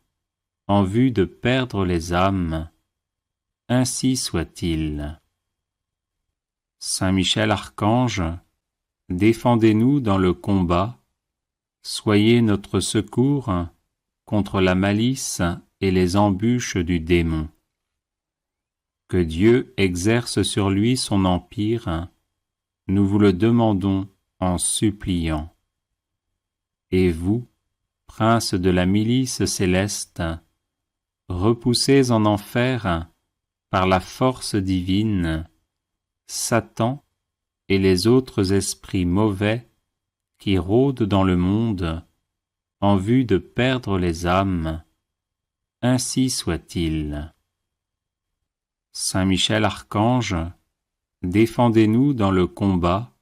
en vue de perdre les âmes, ainsi soit-il. Saint Michel Archange, défendez-nous dans le combat, soyez notre secours contre la malice et les embûches du démon. Que Dieu exerce sur lui son empire, nous vous le demandons en suppliant. Et vous, princes de la milice céleste, repoussés en enfer par la force divine, Satan et les autres esprits mauvais qui rôdent dans le monde en vue de perdre les âmes, ainsi soit-il. Saint Michel Archange, défendez-nous dans le combat,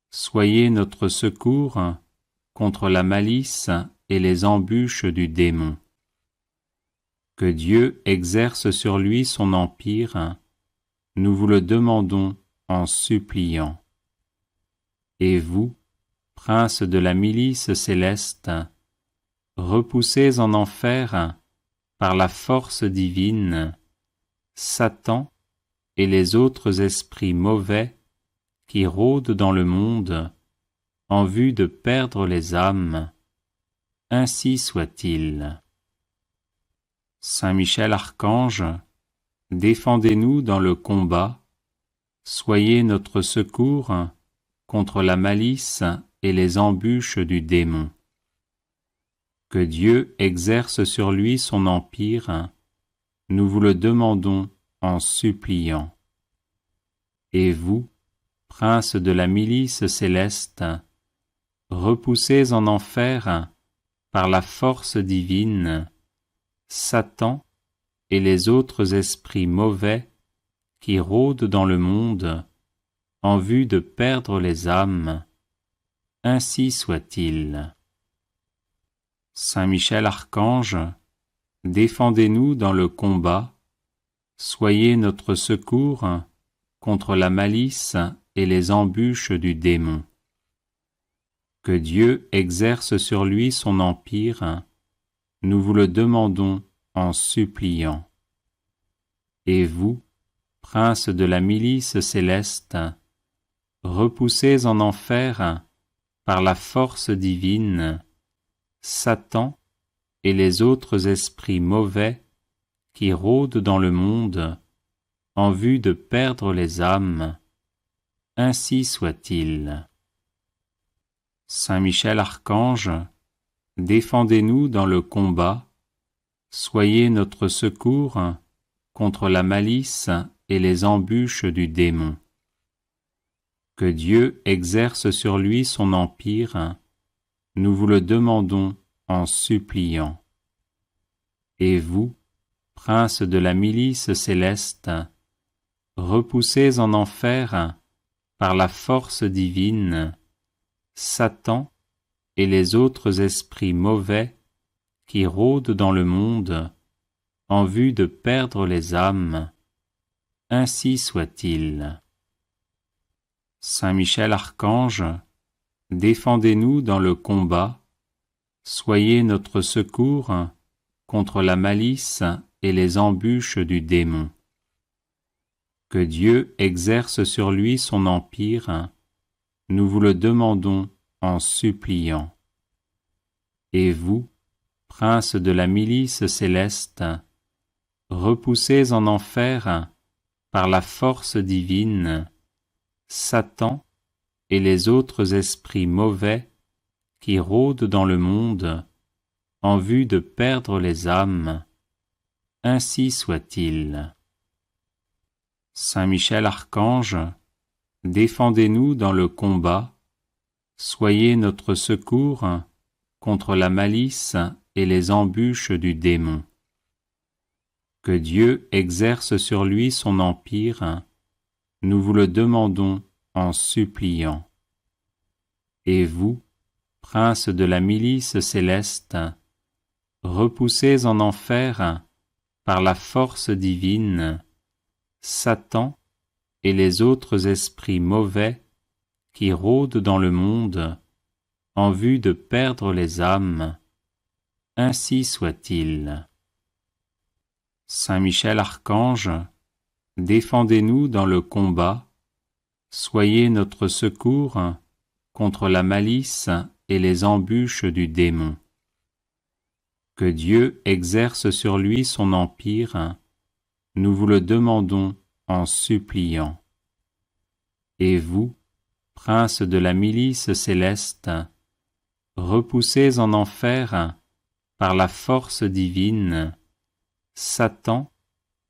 soyez notre secours contre la malice et les embûches du démon. Que Dieu exerce sur lui son empire, nous vous le demandons en suppliant. Et vous, princes de la milice céleste, repoussés en enfer par la force divine, Satan et les autres esprits mauvais qui rôdent dans le monde en vue de perdre les âmes, ainsi soit-il. Saint Michel Archange, défendez-nous dans le combat, soyez notre secours contre la malice et les embûches du démon. Que Dieu exerce sur lui son empire, nous vous le demandons en suppliant. Et vous, princes de la milice céleste, repoussés en enfer par la force divine, Satan et les autres esprits mauvais qui rôdent dans le monde en vue de perdre les âmes, ainsi soit-il. Saint Michel Archange, défendez-nous dans le combat, soyez notre secours contre la malice et les embûches du démon. Que Dieu exerce sur lui son empire, nous vous le demandons en suppliant. Et vous, princes de la milice céleste, repoussés en enfer par la force divine, Satan et les autres esprits mauvais qui rôdent dans le monde en vue de perdre les âmes, ainsi soit-il. Saint Michel Archange, défendez-nous dans le combat, soyez notre secours contre la malice et les embûches du démon. Que Dieu exerce sur lui son empire, nous vous le demandons en suppliant. Et vous, princes de la milice céleste, repoussés en enfer par la force divine, Satan et les autres esprits mauvais qui rôdent dans le monde en vue de perdre les âmes, ainsi soit-il. Saint Michel Archange, défendez-nous dans le combat, soyez notre secours contre la malice et les embûches du démon. Que Dieu exerce sur lui son empire, nous vous le demandons en suppliant. Et vous, princes de la milice céleste, repoussés en enfer par la force divine, Satan et les autres esprits mauvais qui rôdent dans le monde en vue de perdre les âmes, ainsi soit-il. Saint Michel Archange, défendez-nous dans le combat, soyez notre secours contre la malice et les embûches du démon. Que Dieu exerce sur lui son empire, nous vous le demandons en suppliant. Et vous, princes de la milice céleste, repoussez en enfer, par la force divine, Satan et les autres esprits mauvais qui rôdent dans le monde en vue de perdre les âmes. Ainsi soit-il. Saint Michel Archange, défendez-nous dans le combat, soyez notre secours contre la malice et les embûches du démon. Que Dieu exerce sur lui son empire, nous vous le demandons en suppliant. Et vous, prince de la milice céleste, repoussez en enfer, par la force divine, Satan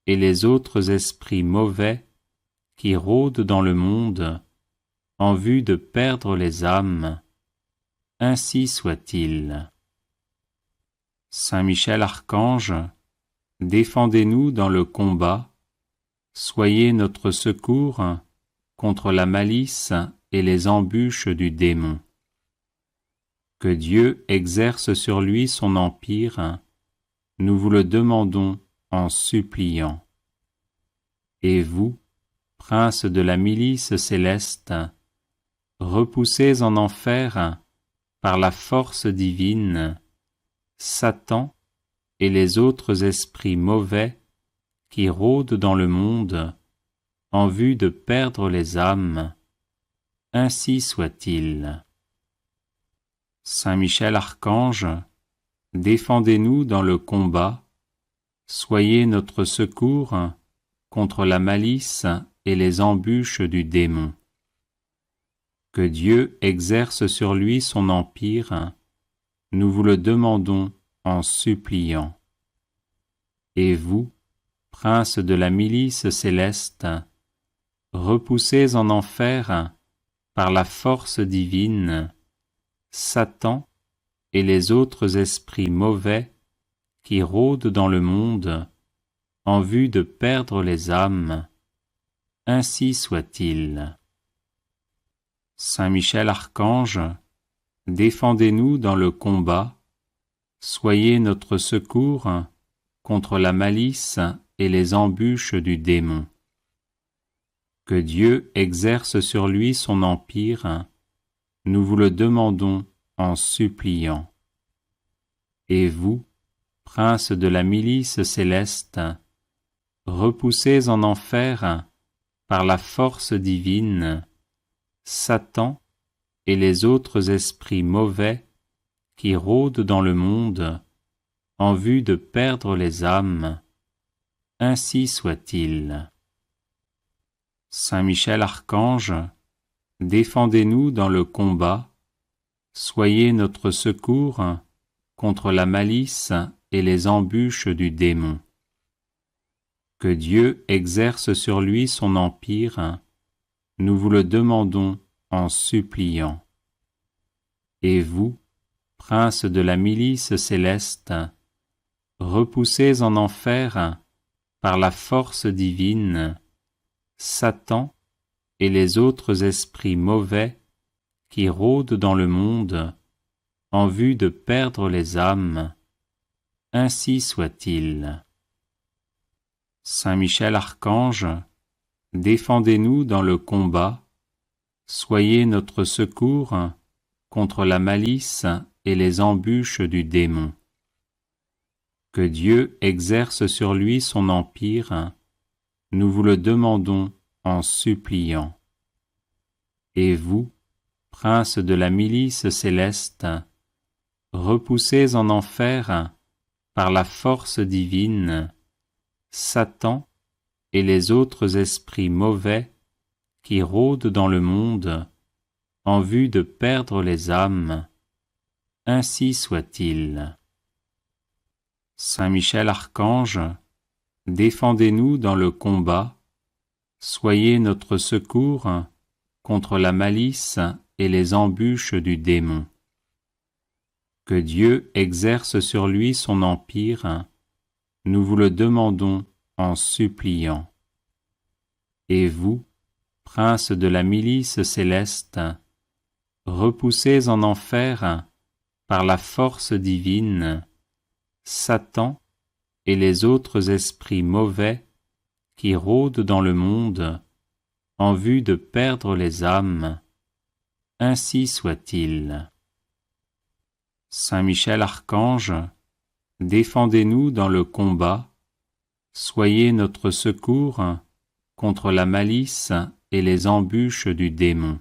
et les autres esprits mauvais qui rôdent dans le monde en vue de perdre les âmes. Ainsi soit-il. Saint Michel Archange, défendez-nous dans le combat, soyez notre secours contre la malice et les embûches du démon. Que Dieu exerce sur lui son empire, nous vous le demandons en suppliant. Et vous, prince de la milice céleste, repoussez en enfer, par la force divine, Satan et les autres esprits mauvais qui rôdent dans le monde en vue de perdre les âmes. Ainsi soit-il. Saint Michel Archange, défendez-nous dans le combat, soyez notre secours contre la malice et les embûches du démon. Que Dieu exerce sur lui son empire, nous vous le demandons en suppliant. Et vous, prince de la milice céleste, repoussez en enfer, par la force divine, Satan et les autres esprits mauvais qui rôdent dans le monde en vue de perdre les âmes. Ainsi soit-il. Saint Michel Archange, défendez-nous dans le combat, soyez notre secours contre la malice et les embûches du démon. Que Dieu exerce sur lui son empire, nous vous le demandons en suppliant. Et vous, prince de la milice céleste, repoussez en enfer, par la force divine, Satan et les autres esprits mauvais qui rôdent dans le monde en vue de perdre les âmes. Ainsi soit-il. Saint Michel Archange, défendez-nous dans le combat, soyez notre secours contre la malice et les embûches du démon. Que Dieu exerce sur lui son empire, nous vous le demandons en suppliant. Et vous, prince de la milice céleste, repoussez en enfer, par la force divine, Satan et les autres esprits mauvais qui rôdent dans le monde en vue de perdre les âmes. Ainsi soit-il. Saint Michel Archange, défendez-nous dans le combat, soyez notre secours contre la malice et les embûches du démon. Que Dieu exerce sur lui son empire, nous vous le demandons en suppliant. Et vous, prince de la milice céleste, repoussez en enfer, par la force divine, Satan et les autres esprits mauvais qui rôdent dans le monde en vue de perdre les âmes. Ainsi soit-il. Saint Michel Archange, défendez-nous dans le combat, soyez notre secours contre la malice et les embûches du démon. Que Dieu exerce sur lui son empire, nous vous le demandons en suppliant. Et vous, prince de la milice céleste, repoussez en enfer, par la force divine, Satan et les autres esprits mauvais qui rôdent dans le monde en vue de perdre les âmes. Ainsi soit-il. Saint Michel Archange, défendez-nous dans le combat, soyez notre secours contre la malice et les embûches du démon.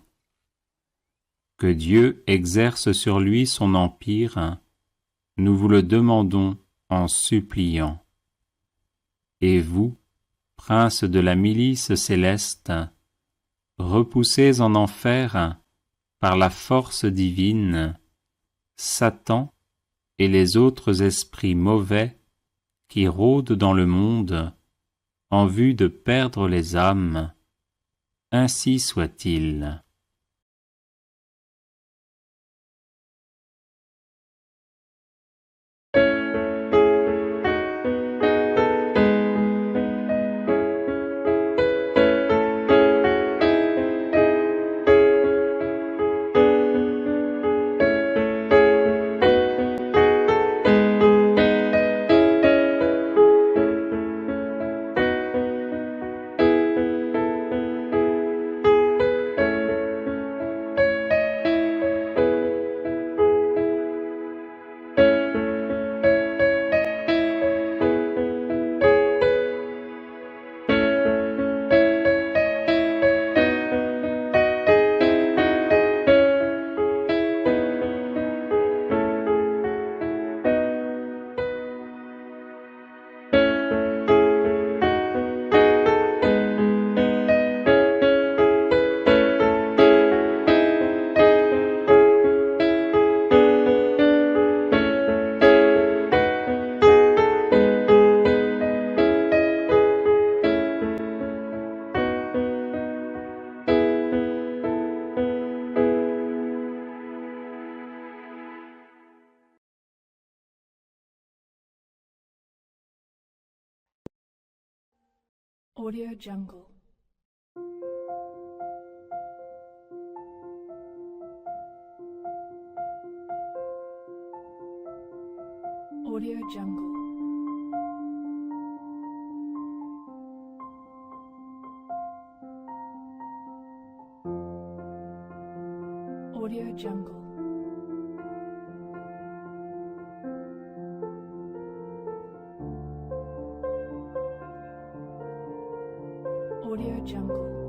Que Dieu exerce sur lui son empire, nous vous le demandons en suppliant. Et vous, princes de la milice céleste, repoussez en enfer, par la force divine, Satan et les autres esprits mauvais qui rôdent dans le monde en vue de perdre les âmes. Ainsi soit-il. Audio Jungle. Audio Jungle. Audio Jungle. Audio Jungle.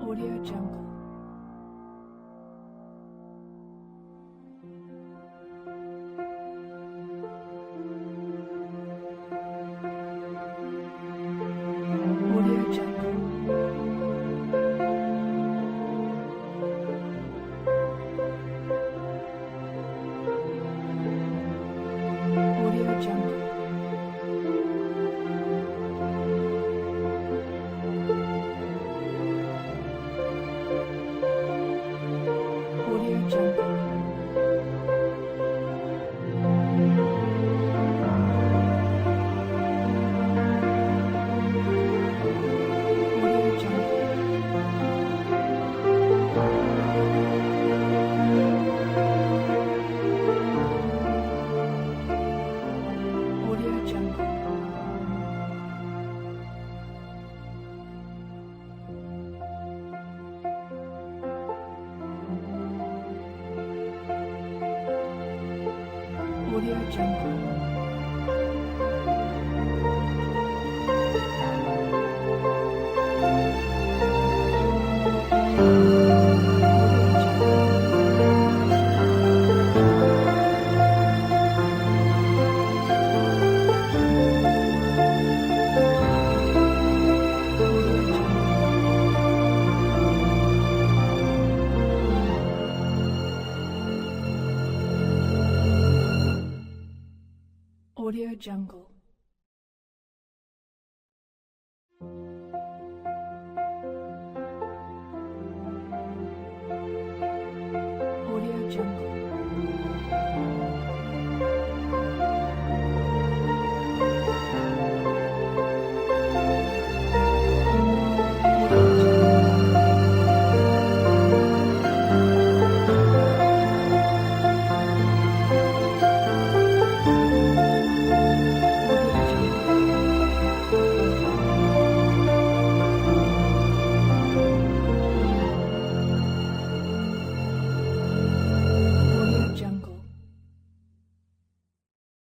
Audio Jungle. Audio Jungle. Audio Jungle. Audio Jungle. Audio Jungle. Audio Jungle. Audio Jungle. Audio Jungle. Audio Jungle.